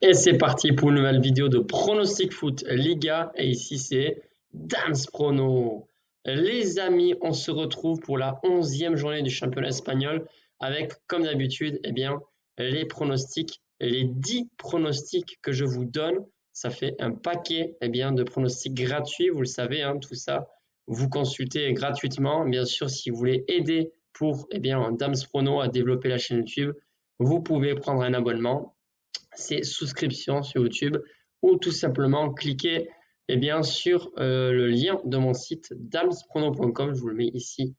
Et c'est parti pour une nouvelle vidéo de Pronostic Foot Liga. Et ici, c'est Dance Prono. Les amis, on se retrouve pour la 11e journée du championnat espagnol avec, comme d'habitude, les pronostics, les 10 pronostics que je vous donne. Ça fait un paquet de pronostics gratuits, vous le savez, tout ça. Vous consultez gratuitement. Bien sûr, si vous voulez aider pour Dams Prono à développer la chaîne YouTube, vous pouvez prendre un abonnement. C'est souscription sur YouTube ou tout simplement cliquer sur le lien de mon site damsprono.com. Je vous le mets ici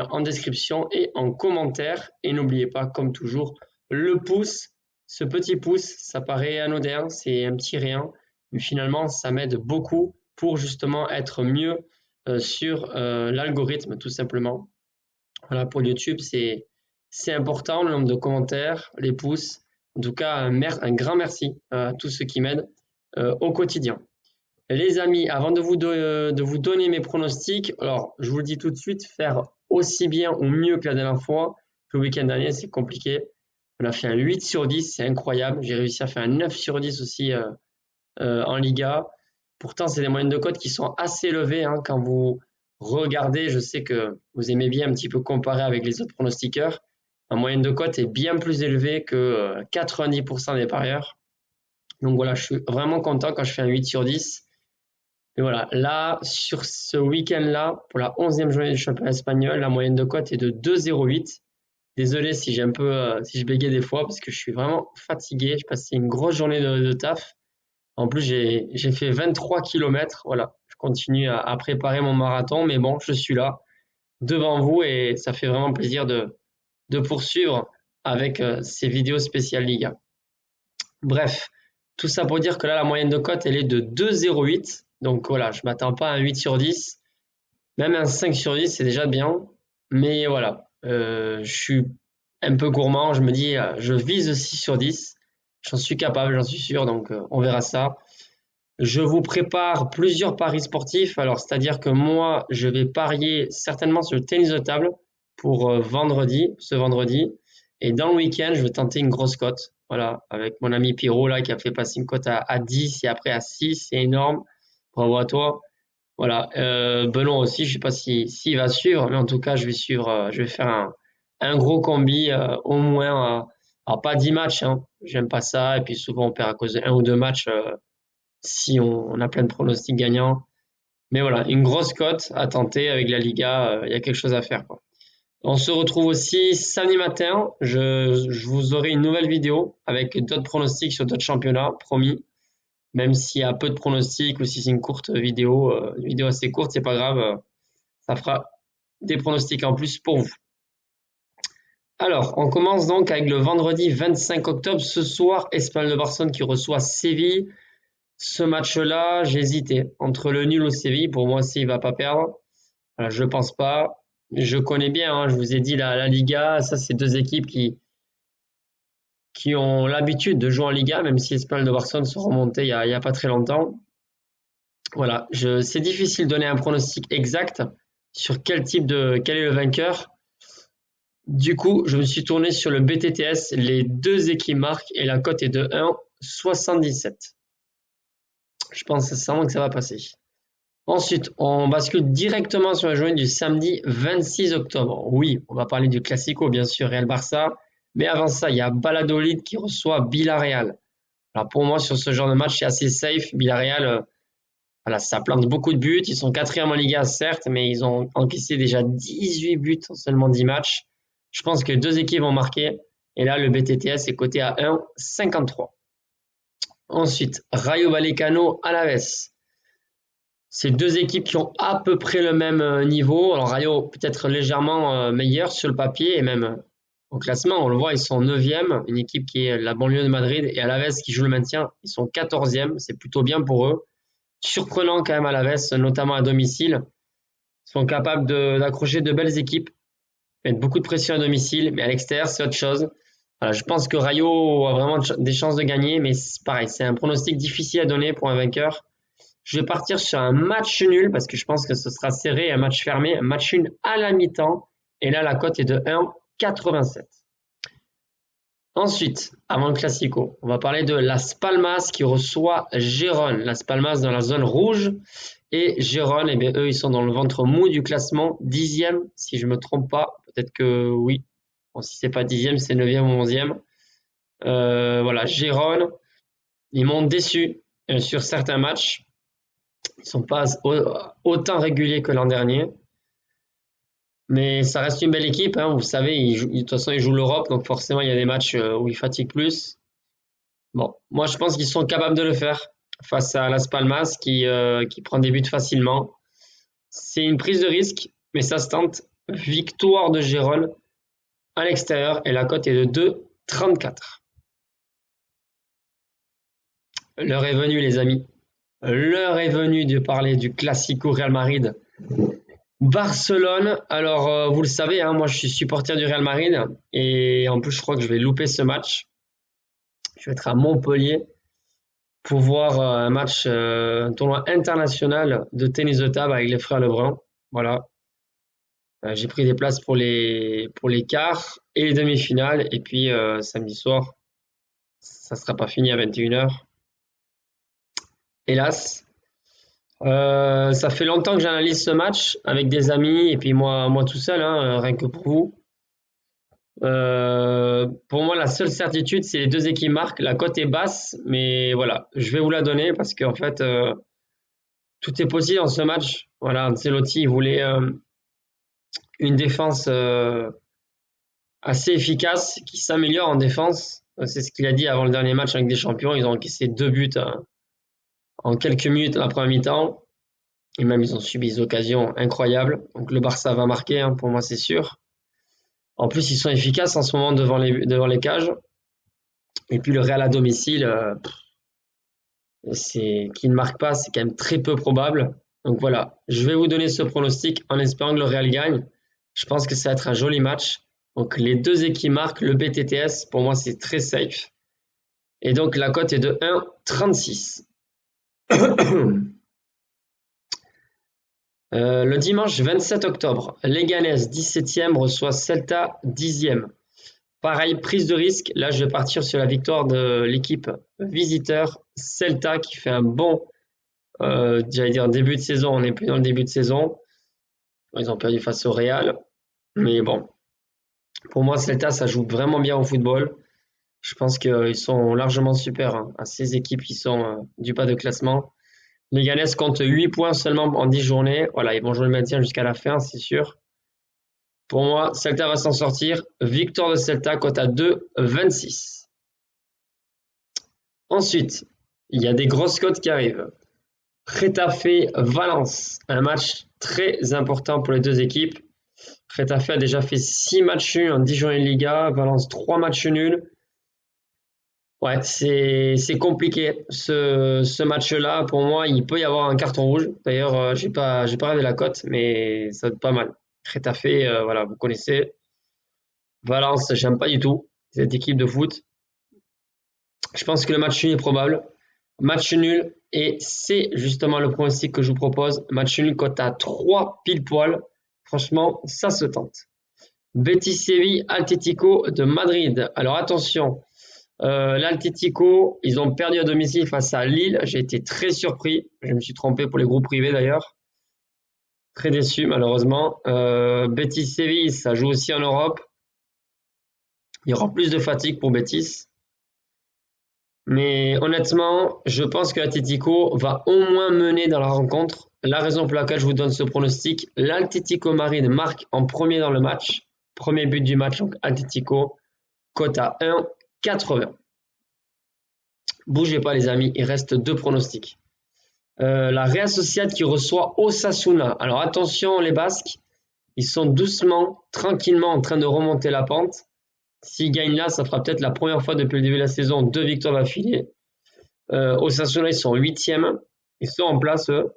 en description et en commentaire. Et n'oubliez pas, comme toujours, le pouce. Ce petit pouce, ça paraît anodin, c'est un petit rien, mais finalement, ça m'aide beaucoup pour justement être mieux sur l'algorithme, tout simplement. Voilà, pour YouTube, c'est important, le nombre de commentaires, les pouces. En tout cas, un grand merci à tous ceux qui m'aident au quotidien. Les amis, avant de vous donner mes pronostics, alors je vous le dis tout de suite, faire aussi bien ou mieux que la dernière fois. Le week-end dernier, c'est compliqué. On a fait un 8 sur 10, c'est incroyable. J'ai réussi à faire un 9 sur 10 aussi en Liga. Pourtant, c'est des moyennes de cote qui sont assez élevées quand vous regardez. Je sais que vous aimez bien un petit peu comparer avec les autres pronostiqueurs. La moyenne de cote est bien plus élevée que 90% des parieurs. Donc voilà, je suis vraiment content quand je fais un 8 sur 10. Et voilà, là, sur ce week-end-là, pour la 11e journée du championnat espagnol, la moyenne de cote est de 2,08. Désolé si j'ai si je bégaye des fois parce que je suis vraiment fatigué. J'ai passé une grosse journée de taf. En plus, j'ai fait 23 km. Voilà, je continue à préparer mon marathon, mais bon, je suis là devant vous et ça fait vraiment plaisir de poursuivre avec ces vidéos spéciales Liga. Bref, tout ça pour dire que là, la moyenne de cote, elle est de 2,08. Donc voilà, je m'attends pas à un 8 sur 10. Même un 5 sur 10, c'est déjà bien. Mais voilà, je suis un peu gourmand. Je me dis, je vise 6 sur 10. J'en suis capable, j'en suis sûr. Donc on verra ça. Je vous prépare plusieurs paris sportifs. Alors, c'est-à-dire que moi, je vais parier certainement sur le tennis de table pour ce vendredi. Et dans le week-end, je vais tenter une grosse cote. Voilà, avec mon ami Pierrot là, qui a fait passer une cote à 10 et après à 6. C'est énorme. Bravo à toi. Voilà, Benoît aussi, je sais pas s'il va suivre, mais en tout cas, je vais suivre, je vais faire un gros combi, au moins, alors pas 10 matchs, j'aime pas ça, et puis souvent on perd à cause de un ou deux matchs, si on a plein de pronostics gagnants. Mais voilà, une grosse cote à tenter avec la Liga, il y a quelque chose à faire, quoi. On se retrouve aussi samedi matin, je vous aurai une nouvelle vidéo avec d'autres pronostics sur d'autres championnats, promis. Même s'il y a peu de pronostics ou si c'est une courte vidéo, une vidéo assez courte, c'est pas grave, ça fera des pronostics en plus pour vous. Alors, on commence donc avec le vendredi 25 octobre. Ce soir, Espagnol de Barcelone qui reçoit Séville. Ce match-là, j'ai hésité entre le nul ou Séville. Pour moi, Séville va pas perdre. Voilà, je pense pas. Je connais bien, je vous ai dit la Liga. Ça, c'est deux équipes qui ont l'habitude de jouer en Liga, même si Espagnol de Barcelone sont remontés il y a pas très longtemps. Voilà, c'est difficile de donner un pronostic exact sur quel est le vainqueur. Du coup, je me suis tourné sur le BTTS, les deux équipes marquent et la cote est de 1,77. Je pense sincèrement que ça va passer. Ensuite, on bascule directement sur la journée du samedi 26 octobre. Oui, on va parler du Classico, bien sûr, Real-Barça. Mais avant ça, il y a Valladolid qui reçoit Villarreal. Alors pour moi, sur ce genre de match, c'est assez safe. Villarreal, voilà, ça plante beaucoup de buts. Ils sont quatrième en Liga, certes, mais ils ont encaissé déjà 18 buts en seulement 10 matchs. Je pense que deux équipes vont marquer. Et là, le BTTS est coté à 1,53. Ensuite, Rayo Vallecano, Alaves. C'est deux équipes qui ont à peu près le même niveau. Alors Rayo peut-être légèrement meilleur sur le papier et même au classement. On le voit, ils sont 9e. Une équipe qui est la banlieue de Madrid et Alaves qui joue le maintien. Ils sont 14e. C'est plutôt bien pour eux. Surprenant quand même Alaves, notamment à domicile. Ils sont capables d'accrocher de belles équipes, mettre beaucoup de pression à domicile, mais à l'extérieur, c'est autre chose. Voilà, je pense que Rayo a vraiment des chances de gagner, mais c'est pareil, c'est un pronostic difficile à donner pour un vainqueur. Je vais partir sur un match nul, parce que je pense que ce sera serré, un match fermé, un match nul à la mi-temps, et là, la cote est de 1,87. Ensuite, avant le Classico, on va parler de Las Palmas qui reçoit Gérone. Las Palmas dans la zone rouge et Gérone, eh bien, eux, ils sont dans le ventre mou du classement, 10e, si je me trompe pas. Peut-être que oui. Bon, si c'est pas 10e, c'est 9e ou 11e. Voilà, Gérone, ils m'ont déçu sur certains matchs. Ils sont pas autant réguliers que l'an dernier. Mais ça reste une belle équipe, hein. Vous savez, de toute façon, ils jouent l'Europe, donc forcément, il y a des matchs où ils fatiguent plus. Bon, moi, je pense qu'ils sont capables de le faire face à Las Palmas qui prend des buts facilement. C'est une prise de risque, mais ça se tente. Victoire de Gérone à l'extérieur et la cote est de 2,34. L'heure est venue, les amis. L'heure est venue de parler du Classico Real Madrid. Barcelone, alors vous le savez, hein, moi je suis supporter du Real Madrid et en plus je crois que je vais louper ce match. Je vais être à Montpellier pour voir un tournoi international de tennis de table avec les frères Lebrun. Voilà. J'ai pris des places pour les quarts et les demi-finales et puis samedi soir, ça sera pas fini à 21h. Hélas. Ça fait longtemps que j'analyse ce match avec des amis et puis moi tout seul, hein, rien que pour vous. Pour moi, la seule certitude, c'est les deux équipes marquent. La cote est basse, mais voilà, je vais vous la donner parce qu'en fait, tout est possible dans ce match. Voilà, Ancelotti, il voulait une défense assez efficace qui s'améliore en défense. C'est ce qu'il a dit avant le dernier match avec des champions. Ils ont encaissé 2 buts en quelques minutes à la première mi-temps. Et même, ils ont subi des occasions incroyables. Donc, le Barça va marquer, hein, pour moi, c'est sûr. En plus, ils sont efficaces en ce moment devant les cages. Et puis, le Real à domicile, qui ne marque pas, c'est quand même très peu probable. Donc, voilà. Je vais vous donner ce pronostic en espérant que le Real gagne. Je pense que ça va être un joli match. Donc, les deux équipes marquent. Le BTTS, pour moi, c'est très safe. Et donc, la cote est de 1,36. Le dimanche 27 octobre, Leganés 17e reçoit Celta 10e. Pareil, prise de risque. Là, je vais partir sur la victoire de l'équipe visiteur Celta qui fait un bon, j'allais dire début de saison. On n'est plus dans le début de saison. Ils ont perdu face au Real. Mais bon, pour moi, Celta, ça joue vraiment bien au football. Je pense qu'ils sont largement supérieurs, hein, à ces équipes qui sont du bas de classement. Leganés compte 8 points seulement en 10 journées. Voilà, ils vont jouer le maintien jusqu'à la fin, c'est sûr. Pour moi, Celta va s'en sortir. Victoire de Celta, cote à 2,26. Ensuite, il y a des grosses cotes qui arrivent. Getafe-Valence, un match très important pour les deux équipes. Getafe a déjà fait 6 matchs nuls en 10 journées de Liga. Valence, 3 matchs nuls. Ouais, c'est compliqué. Ce match-là, pour moi, il peut y avoir un carton rouge. D'ailleurs, j'ai pas regardé la cote, mais ça va être pas mal. Getafe, voilà, vous connaissez. Valence, j'aime pas du tout cette équipe de foot. Je pense que le match nul est probable. Match nul, et c'est justement le pronostic que je vous propose. Match nul, cote à 3 pile poil. Franchement, ça se tente. Betis Séville, Atlético de Madrid. Alors attention. L'Atlético, ils ont perdu à domicile face à Lille. J'ai été très surpris. Je me suis trompé pour les groupes privés d'ailleurs. Très déçu malheureusement. Betis Séville, ça joue aussi en Europe. Il y aura plus de fatigue pour Betis. Mais honnêtement, je pense que l'Atlético va au moins mener dans la rencontre. La raison pour laquelle je vous donne ce pronostic, l'Atlético Madrid marque en premier dans le match. Premier but du match, donc Atlético. Cote à 1,80. Bougez pas les amis, il reste 2 pronostics. La Real Sociedad qui reçoit Osasuna. Alors attention les Basques, ils sont doucement, tranquillement en train de remonter la pente. S'ils gagnent là, ça fera peut-être la première fois depuis le début de la saison 2 victoires d'affilée. Osasuna, ils sont 8e. Ils sont en place eux.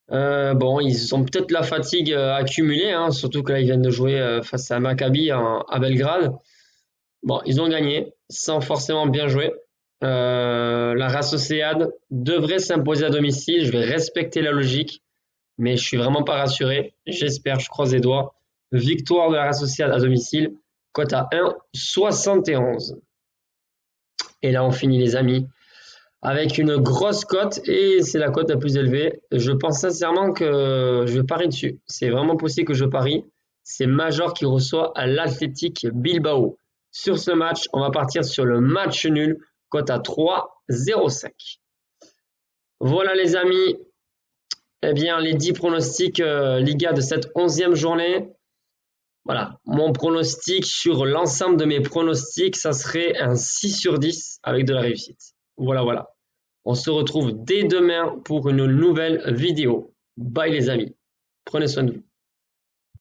Bon, ils ont peut-être la fatigue accumulée, hein, surtout que là, ils viennent de jouer face à Maccabi à Belgrade. Bon, ils ont gagné, sans forcément bien jouer. La Real Sociedad devrait s'imposer à domicile. Je vais respecter la logique, mais je suis vraiment pas rassuré. J'espère, je croise les doigts. Victoire de la Real Sociedad à domicile, cote à 1,71. Et là, on finit les amis avec une grosse cote et c'est la cote la plus élevée. Je pense sincèrement que je parie dessus. C'est vraiment possible que je parie. C'est Major qui reçoit à l'Athletic Bilbao. Sur ce match, on va partir sur le match nul, cote à 3,05. Voilà les amis, eh bien les 10 pronostics Liga de cette 11e journée. Voilà, mon pronostic sur l'ensemble de mes pronostics, ça serait un 6 sur 10 avec de la réussite. Voilà. On se retrouve dès demain pour une nouvelle vidéo. Bye les amis. Prenez soin de vous.